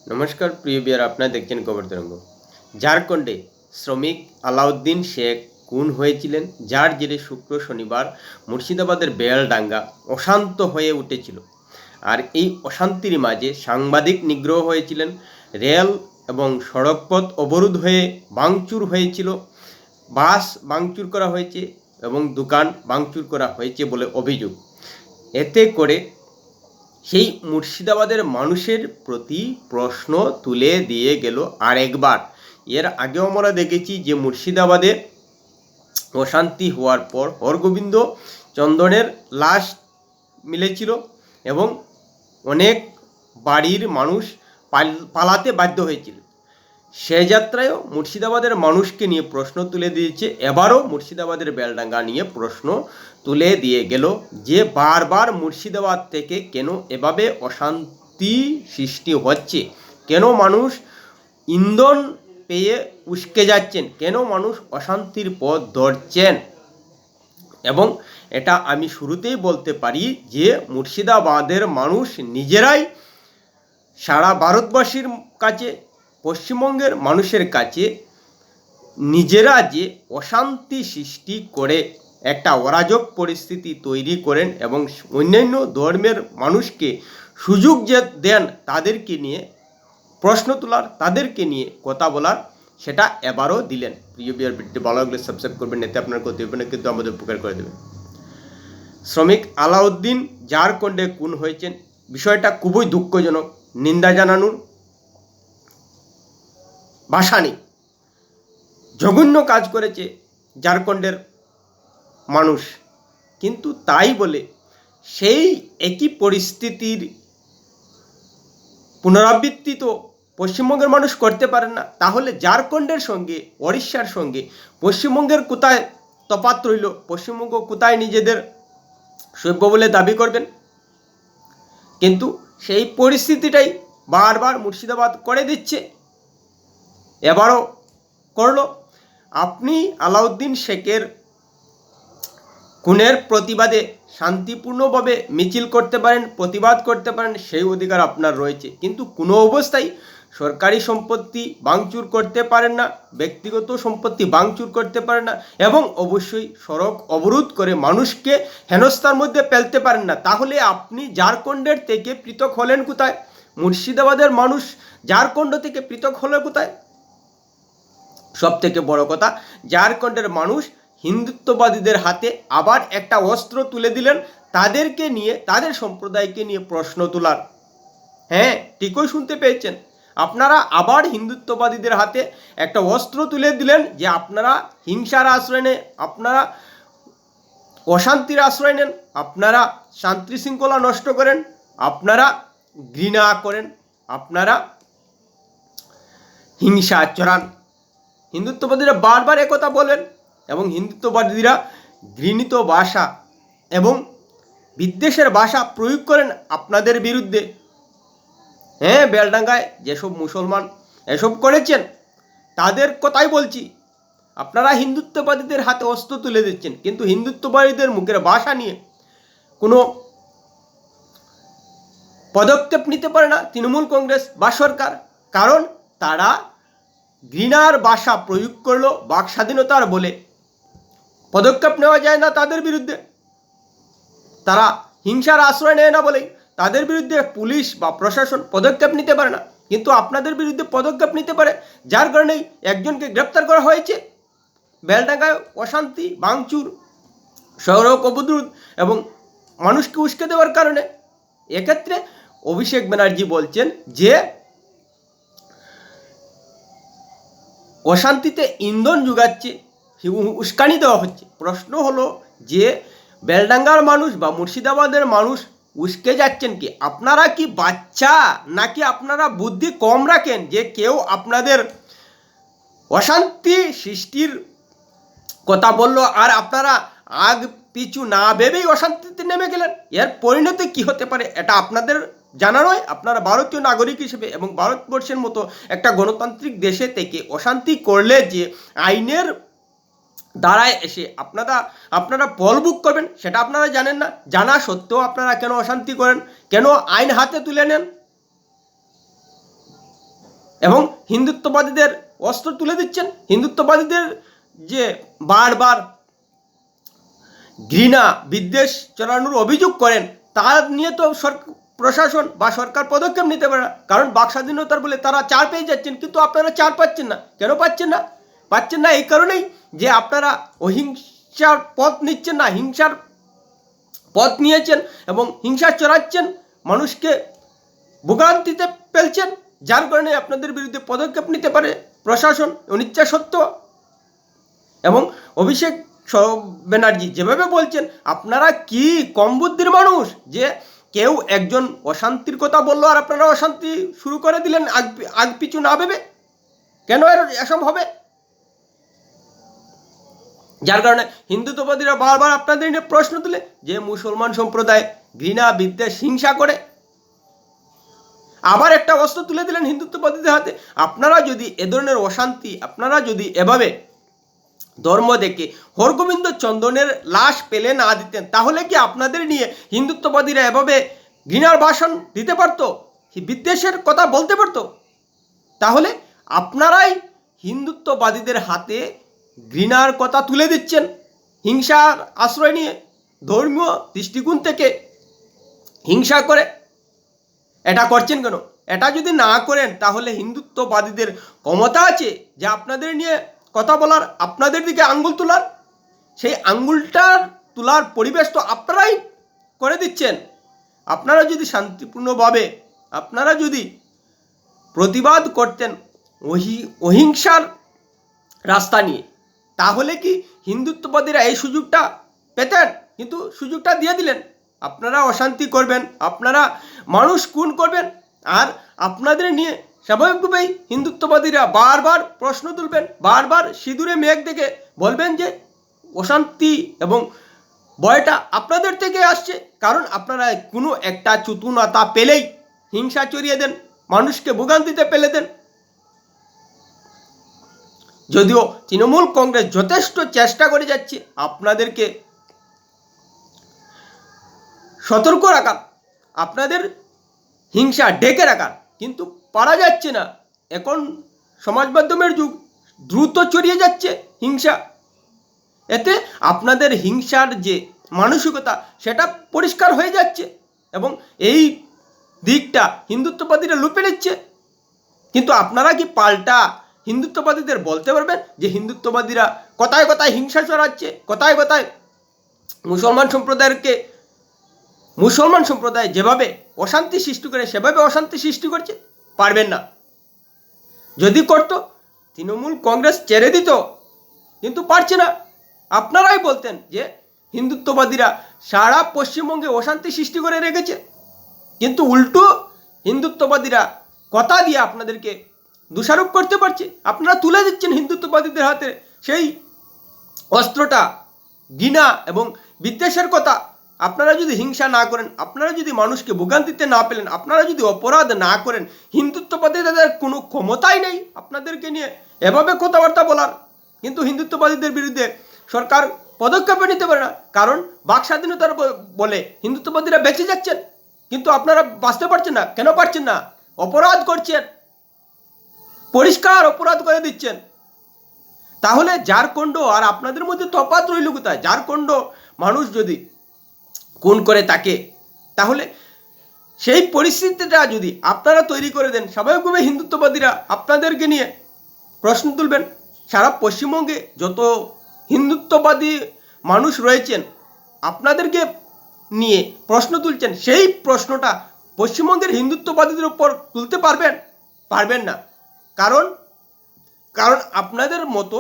নমস্কার প্রিয় বিয়ার, আপনারা দেখছেন খবর তরঙ্গ। ঝাড়খণ্ডে শ্রমিক আলাউদ্দিন শেখ খুন হয়েছিলেন, যার জেরে শুক্র শনিবার মুর্শিদাবাদের বেলডাঙ্গা অশান্ত হয়ে উঠেছিল। আর এই অশান্তির মাঝে সাংবাদিক নিগ্রহ হয়েছিলেন, রেল এবং সড়কপথ অবরোধ হয়ে ভাঙচুর হয়েছিল, বাস ভাঙচুর করা হয়েছে এবং দোকান ভাঙচুর করা হয়েছে বলে অভিযোগ। এতে করে সেই মুর্শিদাবাদের মানুষের প্রতি প্রশ্ন তুলে দিয়ে গেল আরেকবার। এর আগেও আমরা দেখেছি যে মুর্শিদাবাদে অশান্তি হওয়ার পর হরগোবিন্দ চন্দনের লাশ মিলেছিল এবং অনেক বাড়ির মানুষ পালাতে বাধ্য হয়েছিল। সে যাত্রায়ও মুর্শিদাবাদের মানুষকে নিয়ে প্রশ্ন তুলে দিয়েছে। এবারও মুর্শিদাবাদের বেলডাঙ্গা নিয়ে প্রশ্ন তুলে দিয়ে গেল যে বারবার মুর্শিদাবাদ থেকে কেন এভাবে অশান্তি সৃষ্টি হচ্ছে, কেন মানুষ ইন্ধন পেয়ে উস্কে যাচ্ছেন, কেন মানুষ অশান্তির পথ ধরছেন। এবং এটা আমি শুরুতেই বলতে পারি যে মুর্শিদাবাদের মানুষ নিজেরাই সারা ভারতবাসীর কাছে, পশ্চিমবঙ্গের মানুষের কাছে নিজেরা যে অশান্তি সৃষ্টি করে একটা অরাজক পরিস্থিতি তৈরি করেন এবং অন্যান্য ধর্মের মানুষকে সুযোগ যে দেন তাদেরকে নিয়ে প্রশ্ন তোলার, তাদেরকে নিয়ে কথা বলার, সেটা এবারও দিলেন। প্রিয় বিয়ার, ভিডিওটি ভালো লাগলে সাবস্ক্রাইব করবেন, এতে আপনার ক্ষতি হবে না কিন্তু আমাদের উপকার করে দেবেন। শ্রমিক আলাউদ্দিন ঝাড়খণ্ডে খুন হয়েছেন, বিষয়টা খুবই দুঃখজনক, নিন্দা জানানোর ভাষা নেই। জঘন্য কাজ করেছে ঝাড়খণ্ডের মানুষ, কিন্তু তাই বলে সেই একই পরিস্থিতির পুনরাবৃত্তি তো পশ্চিমবঙ্গের মানুষ করতে পারেন না। তাহলে ঝাড়খণ্ডের সঙ্গে ওড়িশার সঙ্গে পশ্চিমবঙ্গের কোথায় তফাৎ রইল? পশ্চিমবঙ্গ কোথায় নিজেদের সভ্য বলে দাবি করবেন? কিন্তু সেই পরিস্থিতিটাই বারবার মুর্শিদাবাদ করে দিচ্ছে, এবারও করলো। আপনি আলাউদ্দিন শেখের খুনের প্রতিবাদে শান্তিপূর্ণভাবে মিছিল করতে পারেন, প্রতিবাদ করতে পারেন, সেই অধিকার আপনার রয়েছে, কিন্তু কোনো অবস্থায় সরকারি সম্পত্তি ভাঙচুর করতে পারেন না, ব্যক্তিগত সম্পত্তি ভাঙচুর করতে পারেন না, এবং অবশ্যই সড়ক অবরোধ করে মানুষকে হেনস্থার মধ্যে ফেলতে পারেন না। তাহলে আপনি ঝাড়খণ্ডের থেকে পৃথক হলেন কোথায়? মুর্শিদাবাদের মানুষ ঝাড়খণ্ড থেকে পৃথক হলো কোথায়? সব থেকে বড় কথা, ঝাড়খণ্ডের মানুষ হিন্দুত্ববাদীদের হাতে আবার একটা অস্ত্র তুলে দিলেন, তাদেরকে নিয়ে, তাদের সম্প্রদায়কে নিয়ে প্রশ্ন তোলার। হ্যাঁ, ঠিকই শুনতে পেয়েছেন, আপনারা আবার হিন্দুত্ববাদীদের হাতে একটা অস্ত্র তুলে দিলেন যে আপনারা হিংসার আশ্রয় নেন, আপনারা অশান্তির আশ্রয় নেন, আপনারা শান্তি শৃঙ্খলা নষ্ট করেন, আপনারা ঘৃণা করেন, আপনারা হিংসা চড়ান। হিন্দুত্ববাদীরা বারবার একথা বলেন এবং হিন্দুত্ববাদীরা ঘৃণিত ভাষা এবং বিদ্বেষের ভাষা প্রয়োগ করেন আপনাদের বিরুদ্ধে। হ্যাঁ, বেলডাঙ্গায় যেসব মুসলমান এসব করেছেন তাদের কথাই বলছি। আপনারা হিন্দুত্ববাদীদের হাতে অস্ত্র তুলে দিচ্ছেন, কিন্তু হিন্দুত্ববাদীদের মুখের ভাষা নিয়ে কোনো পদক্ষেপ নিতে পারে না তৃণমূল কংগ্রেস বা সরকার, কারণ তারা ঘৃণার ভাষা প্রয়োগ করলো বাক স্বাধীনতার বলে। পদক্ষেপ নেওয়া যায় না তাদের বিরুদ্ধে, তারা হিংসার আশ্রয় নেয় না বলেই তাদের বিরুদ্ধে পুলিশ বা প্রশাসন পদক্ষেপ নিতে পারে না, কিন্তু আপনাদের বিরুদ্ধে পদক্ষেপ নিতে পারে, যার কারণেই একজনকে গ্রেপ্তার করা হয়েছে। বেলডাঙ্গায় অশান্তি, ভাঙচুর, সড়ক অবরোধ এবং মানুষকে উস্কে দেওয়ার কারণে। এক্ষেত্রে অভিষেক ব্যানার্জি বলছেন যে অশান্তিতে ইন্ধন যোগাচ্ছে, উস্কানি দেওয়া হচ্ছে। প্রশ্ন হলো যে বেলডাঙ্গার মানুষ বা মুর্শিদাবাদের মানুষ উস্কে যাচ্ছেন কি? আপনারা কি বাচ্চা নাকি আপনারা বুদ্ধি কম রাখেন যে কেউ আপনাদের অশান্তি সৃষ্টির কথা বললো আর আপনারা আগ পিছু না ভেবেই অশান্তিতে নেমে গেলেন? এর পরিণতি কি হতে পারে এটা আপনাদের জানা নয়? আপনারা ভারতীয় নাগরিক হিসেবে এবং ভারতবর্ষের মতো একটা গণতান্ত্রিক দেশে থেকে অশান্তি করলে যে আইনের দ্বারায় এসে আপনারা ফল ভোগ করবেন সেটা আপনারা জানেন না। জানা সত্ত্বেও আপনারা কেন অশান্তি করেন, কেন আইন হাতে তুলে নেন? এবং হিন্দুত্ববাদীদের অস্ত্র তুলে দিচ্ছেন। হিন্দুত্ববাদীদের যে বারবার ঘৃণা বিদ্বেষ চড়ানোর অভিযোগ করেন, তা নিয়ে তো প্রশাসন বা সরকার পদক্ষেপ নিতে পারে না, কারণ বাক স্বাধীনতার বলে তারা ছাড় পেয়ে যাচ্ছেন। কিন্তু আপনারা ছাড় পাচ্ছেন না। কেন পাচ্ছেন না? পাচ্ছেন না এই কারণেই যে আপনারা অহিংসার পথ নিচ্ছেন না, হিংসার পথ নিয়েছেন এবং হিংসা চড়াচ্ছেন, মানুষকে ভোগান্তিতে ফেলছেন, যার কারণে আপনাদের বিরুদ্ধে পদক্ষেপ নিতে পারে প্রশাসন অনিচ্ছা সত্ত্বেও। এবং অভিষেক ব্যানার্জি যেভাবে বলছেন, আপনারা কি কম বুদ্ধির মানুষ যে কেউ একজন অশান্তির কথা বললো আর আপনারা অশান্তি শুরু করে দিলেন আগ পিছু না ভেবে? কেন এসব হবে? যার কারণে হিন্দুত্ববাদীরা বারবার আপনাদের নিয়ে প্রশ্ন তুলে যে মুসলমান সম্প্রদায় ঘৃণা বিদ্বেষ হিংসা করে। আবার একটা অস্ত্র তুলে দিলেন হিন্দুত্ববাদীদের হাতে। আপনারা যদি এ ধরনের অশান্তি, আপনারা যদি এভাবে ধর্ম দেখে হরগোবিন্দ চন্দনের লাশ পেলে না দিতেন, তাহলে কি আপনাদের নিয়ে হিন্দুত্ববাদীরা এভাবে ঘৃণার ভাষণ দিতে পারত, বিদ্বেষের কথা বলতে পারত? তাহলে আপনারাই হিন্দুত্ববাদীদের হাতে ঘৃণার কথা তুলে দিচ্ছেন, হিংসার আশ্রয় নিয়ে ধর্মীয় দৃষ্টিকোণ থেকে হিংসা করে। এটা করছেন কেন? এটা যদি না করেন তাহলে হিন্দুত্ববাদীদের ক্ষমতা আছে যে আপনাদের নিয়ে কথা বলার, আপনাদের দিকে আঙ্গুল তোলার। সেই আঙ্গুলটার তোলার পরিবেশ তো আপনারাই করে দিচ্ছেন। আপনারা যদি শান্তিপূর্ণভাবে আপনারা যদি প্রতিবাদ করতেন অহিংসার রাস্তা নিয়ে, তাহলে কি হিন্দুত্ববাদীরা এই সুযোগটা পেতেন? কিন্তু সুযোগটা দিয়ে দিলেন। আপনারা অশান্তি করবেন, আপনারা মানুষ খুন করবেন, আর আপনাদের নিয়ে স্বাভাবিকভাবেই হিন্দুত্ববাদীরা বারবার প্রশ্ন তুলবেন, বারবার সিঁদুরে মেঘ দেখে বলবেন যে অশান্তি এবং ভয়টা আপনাদের থেকে আসছে, কারণ আপনারা কোনো একটা চতুরতা পেলেই হিংসা চড়িয়ে দেন, মানুষকে ভোগান্তিতে ফেলে দেন। যদিও তৃণমূল কংগ্রেস যথেষ্ট চেষ্টা করে যাচ্ছে আপনাদেরকে সতর্ক রাখার, আপনাদের হিংসা ডেকে রাখার, কিন্তু পারা যাচ্ছে না। এখন সমাজ মাধ্যমের যুগ, দ্রুত ছড়িয়ে যাচ্ছে হিংসা। এতে আপনাদের হিংসার যে মানসিকতা সেটা পরিষ্কার হয়ে যাচ্ছে এবং এই দিকটা হিন্দুত্ববাদীরা লুপে নিচ্ছে। কিন্তু আপনারা কি পাল্টা হিন্দুত্ববাদীদের বলতে পারবেন যে হিন্দুত্ববাদীরা কথায় কথায় হিংসা ছড়াচ্ছে, কথায় কথায় মুসলমান সম্প্রদায় যেভাবে অশান্তি সৃষ্টি করে সেভাবে অশান্তি সৃষ্টি করছে? পারবেন না। যদি করত তৃণমূল কংগ্রেস ছেড়ে দিত, কিন্তু পারছে না। আপনারাই বলতেন যে হিন্দুত্ববাদীরা সারা পশ্চিমবঙ্গে অশান্তি সৃষ্টি করে রেখেছে, কিন্তু উল্টো হিন্দুত্ববাদীরা কথা দিয়ে আপনাদেরকে দোষারোপ করতে পারছে। আপনারা তুলে দিচ্ছেন হিন্দুত্ববাদীদের হাতে সেই অস্ত্রটা, ঘৃণা এবং বিদ্বেষের কথা। আপনারা যদি হিংসা না করেন, আপনারা যদি মানুষকে ভোগান্তিতে না পেলেন, আপনারা যদি অপরাধ না করেন, হিন্দুত্ববাদীদের কোনো ক্ষমতাই নেই আপনাদেরকে নিয়ে এভাবে কথাবার্তা বলার। কিন্তু হিন্দুত্ববাদীদের বিরুদ্ধে সরকার পদক্ষেপ নিতে পারে না, কারণ বাক স্বাধীনতার বলে হিন্দুত্ববাদীরা বেঁচে যাচ্ছেন, কিন্তু আপনারা বাঁচতে পারছেন না। কেন পারছেন না? অপরাধ করছেন, পরিষ্কার অপরাধ করে দিচ্ছেন। তাহলে ঝাড়খণ্ড আর আপনাদের মধ্যে তফাৎ রইল কোথায়? ঝাড়খণ্ড মানুষ যদি খুন করে তাকে, তাহলে সেই পরিস্থিতিটা যদি আপনারা তৈরি করে দেন, স্বাভাবিকভাবে হিন্দুত্ববাদীরা আপনাদেরকে নিয়ে প্রশ্ন তুলবেন। সারা পশ্চিমবঙ্গে যত হিন্দুত্ববাদী মানুষ রয়েছেন আপনাদেরকে নিয়ে প্রশ্ন তুলছেন, সেই প্রশ্নটা পশ্চিমবঙ্গের হিন্দুত্ববাদীদের উপর তুলতে পারবেন না। কারণ আপনাদের মতো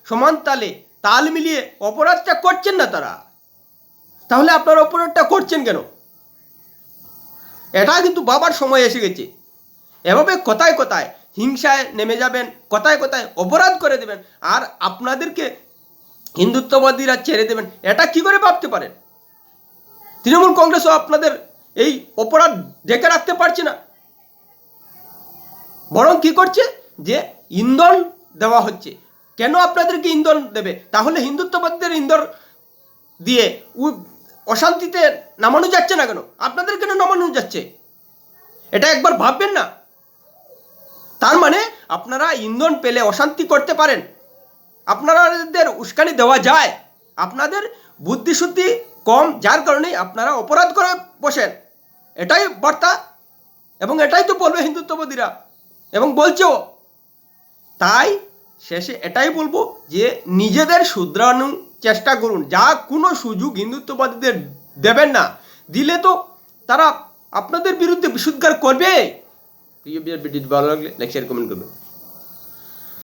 সমান তালে তাল মিলিয়ে অপরাধটা করছেন না তারা। তাহলে আপনারা অপরাধটা করছেন কেন? এটা কিন্তু বাবার সময় এসে গেছে। এভাবে কথায় কথায় হিংসায় নেমে যাবেন, কথায় কথায় অপরাধ করে দেবেন, আর আপনাদেরকে হিন্দুত্ববাদীরা ছেড়ে দেবেন, এটা কি করে ভাবতে পারেন? তৃণমূল কংগ্রেসও আপনাদের এই অপরাধ ঢেকে রাখতে পারছে না, বরং কি করছে যে ইন্ধন দেওয়া হচ্ছে। কেন আপনাদেরকে ইন্ধন দেবে? তাহলে হিন্দুত্ববাদীদের ইন্ধন দিয়ে অশান্তিতে নামানো যাচ্ছে না কেন? আপনাদের কেন নামানো যাচ্ছে? এটা একবার ভাববেন না? তার মানে আপনারা ইন্ধন পেলে অশান্তি করতে পারেন, আপনাদের উস্কানি দেওয়া যায়, আপনাদের বুদ্ধিশুদ্ধি কম, যার কারণে আপনারা অপরাধ করে বসেন। এটাই বার্তা, এবং এটাই তো বলবে হিন্দুত্ববাদীরা, এবং বলছেও। তাই শেষে এটাই বলবো যে নিজেদের শুধরানোর চেষ্টা করুন, যা কোনো সুযোগ হিন্দুত্ববাদীদের দেবেন না, দিলে তো তারা আপনাদের বিরুদ্ধে বিশুদ্ধার করবে। ভিডিওটি ভালো লাগলে লাইক শেয়ার কমেন্ট করবেন।